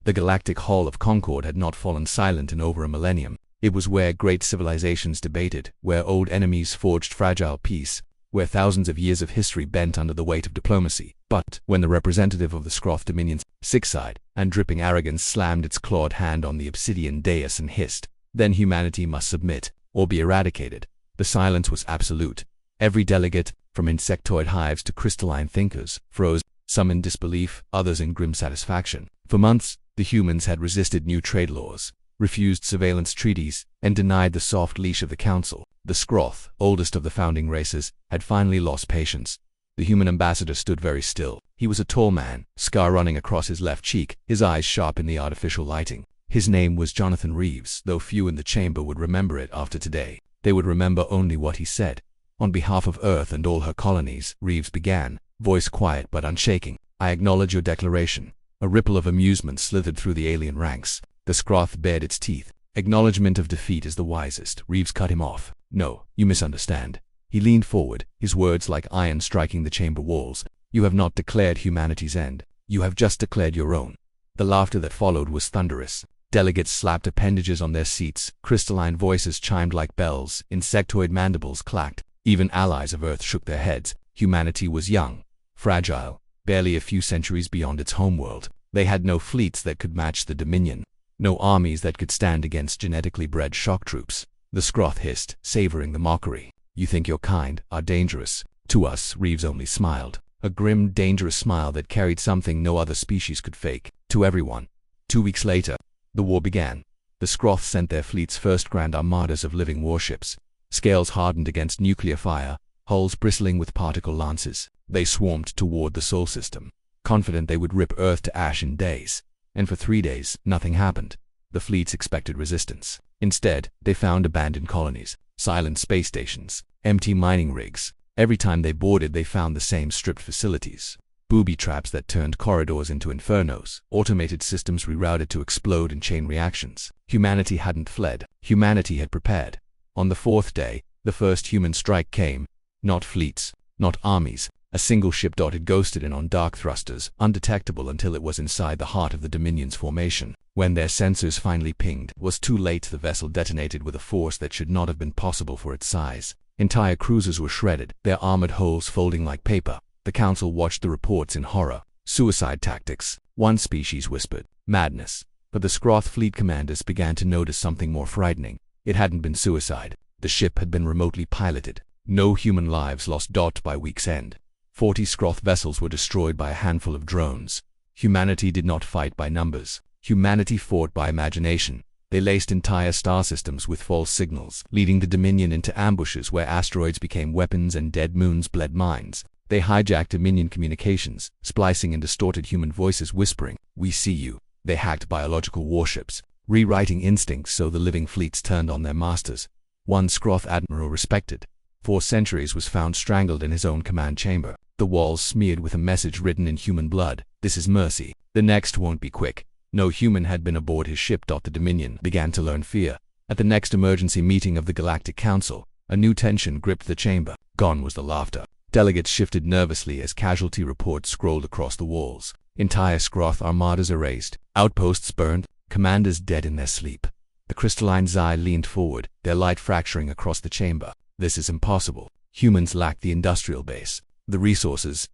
The galactic hall of Concord had not fallen silent in over a millennium. It was where great civilizations debated, where old enemies forged fragile peace, where thousands of years of history bent under the weight of diplomacy. But when the representative of the Skroth Dominion's sick-side and dripping arrogance slammed its clawed hand on the obsidian dais and hissed, then humanity must submit, or be eradicated. The silence was absolute. Every delegate, from insectoid hives to crystalline thinkers, froze, some in disbelief, others in grim satisfaction. For months, the humans had resisted new trade laws, refused surveillance treaties, and denied the soft leash of the Council. The Skroth, oldest of the founding races, had finally lost patience. The human ambassador stood very still. He was a tall man, scar running across his left cheek, his eyes sharp in the artificial lighting. His name was Jonathan Reeves, though few in the chamber would remember it after today. They would remember only what he said. On behalf of Earth and all her colonies, Reeves began, voice quiet but unshaking. I acknowledge your declaration. A ripple of amusement slithered through the alien ranks. The Skroth bared its teeth. Acknowledgement of defeat is the wisest. Reeves cut him off. No, you misunderstand. He leaned forward, his words like iron striking the chamber walls. You have not declared humanity's end. You have just declared your own. The laughter that followed was thunderous. Delegates slapped appendages on their seats. Crystalline voices chimed like bells. Insectoid mandibles clacked. Even allies of Earth shook their heads. Humanity was young, fragile, barely a few centuries beyond its homeworld. They had no fleets that could match the Dominion, no armies that could stand against genetically bred shock troops. The Skroth hissed, savoring the mockery. You think your kind are dangerous. To us, Reeves only smiled. A grim, dangerous smile that carried something no other species could fake. To everyone. 2 weeks later, the war began. The Skroth sent their fleet's first grand armadas of living warships. Scales hardened against nuclear fire, hulls bristling with particle lances. They swarmed toward the Sol system, confident they would rip Earth to ash in days. And for 3 days, nothing happened. The fleets expected resistance. Instead, they found abandoned colonies, silent space stations, empty mining rigs. Every time they boarded, they found the same stripped facilities. Booby traps that turned corridors into infernos, automated systems rerouted to explode in chain reactions. Humanity hadn't fled. Humanity had prepared. On the 4th day, the first human strike came. Not fleets, not armies. A single ship dotted ghosted in on dark thrusters, undetectable until it was inside the heart of the Dominion's formation. When their sensors finally pinged, it was too late. The vessel detonated with a force that should not have been possible for its size. Entire cruisers were shredded, their armored hulls folding like paper. The Council watched the reports in horror. Suicide tactics. One species whispered, madness. But the Skroth fleet commanders began to notice something more frightening. It hadn't been suicide. The ship had been remotely piloted. No human lives lost by week's end. 40 Skroth vessels were destroyed by a handful of drones. Humanity did not fight by numbers. Humanity fought by imagination. They laced entire star systems with false signals, leading the Dominion into ambushes where asteroids became weapons and dead moons bled mines. They hijacked Dominion communications, splicing in distorted human voices whispering, "We see you." They hacked biological warships, rewriting instincts so the living fleets turned on their masters. One Skroth admiral respected, for centuries, was found strangled in his own command chamber. The walls smeared with a message written in human blood. This is mercy. The next won't be quick. No human had been aboard his ship. The Dominion began to learn fear. At the next emergency meeting of the Galactic Council, a new tension gripped the chamber. Gone was the laughter. Delegates shifted nervously as casualty reports scrolled across the walls. Entire Skroth armadas erased, outposts burned, commanders dead in their sleep. The crystalline Xi leaned forward, their light fracturing across the chamber. This is impossible. Humans lack the industrial base, the resources.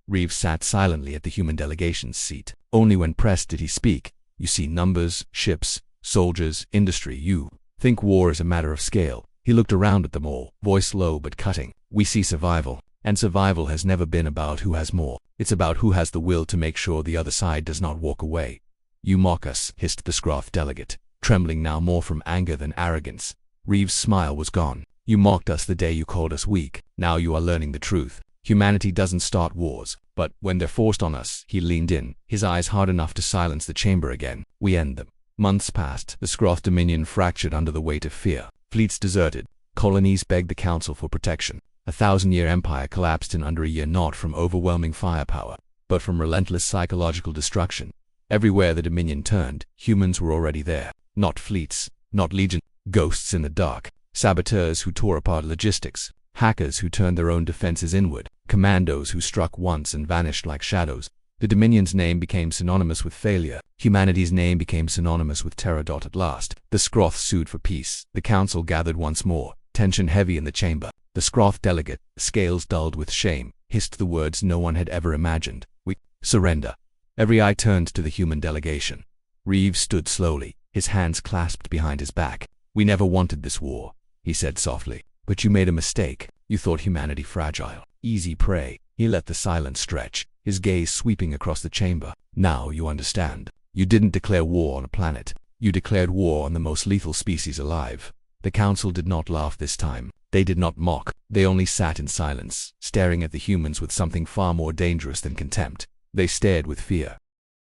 Reeves sat silently at the human delegation's seat. Only when pressed did he speak. You see numbers, ships, soldiers, industry. You think war is a matter of scale. He looked around at them all, voice low but cutting. We see survival. And survival has never been about who has more. It's about who has the will to make sure the other side does not walk away. You mock us, hissed the Skroth delegate, trembling now more from anger than arrogance. Reeves' smile was gone. You mocked us the day you called us weak. Now you are learning the truth. Humanity doesn't start wars, but when they're forced on us, he leaned in, his eyes hard enough to silence the chamber again. We end them. Months passed. The Skroth Dominion fractured under the weight of fear. Fleets deserted. Colonies begged the Council for protection. A 1,000-year empire collapsed in under a year, not from overwhelming firepower, but from relentless psychological destruction. Everywhere the Dominion turned, humans were already there. Not fleets, not legion, ghosts in the dark, saboteurs who tore apart logistics, hackers who turned their own defenses inward, commandos who struck once and vanished like shadows. The Dominion's name became synonymous with failure. Humanity's name became synonymous with terror. At last, the Scroth sued for peace. The council gathered once more, tension heavy in the chamber. The Scroth delegate, scales dulled with shame, hissed the words no one had ever imagined. We surrender. Every eye turned to the human delegation. Reeves stood slowly, his hands clasped behind his back. We never wanted this war, he said softly. But you made a mistake. You thought humanity fragile, easy prey. He let the silence stretch, his gaze sweeping across the chamber. Now you understand. You didn't declare war on a planet. You declared war on the most lethal species alive. The council did not laugh this time. They did not mock. They only sat in silence, staring at the humans with something far more dangerous than contempt. They stared with fear.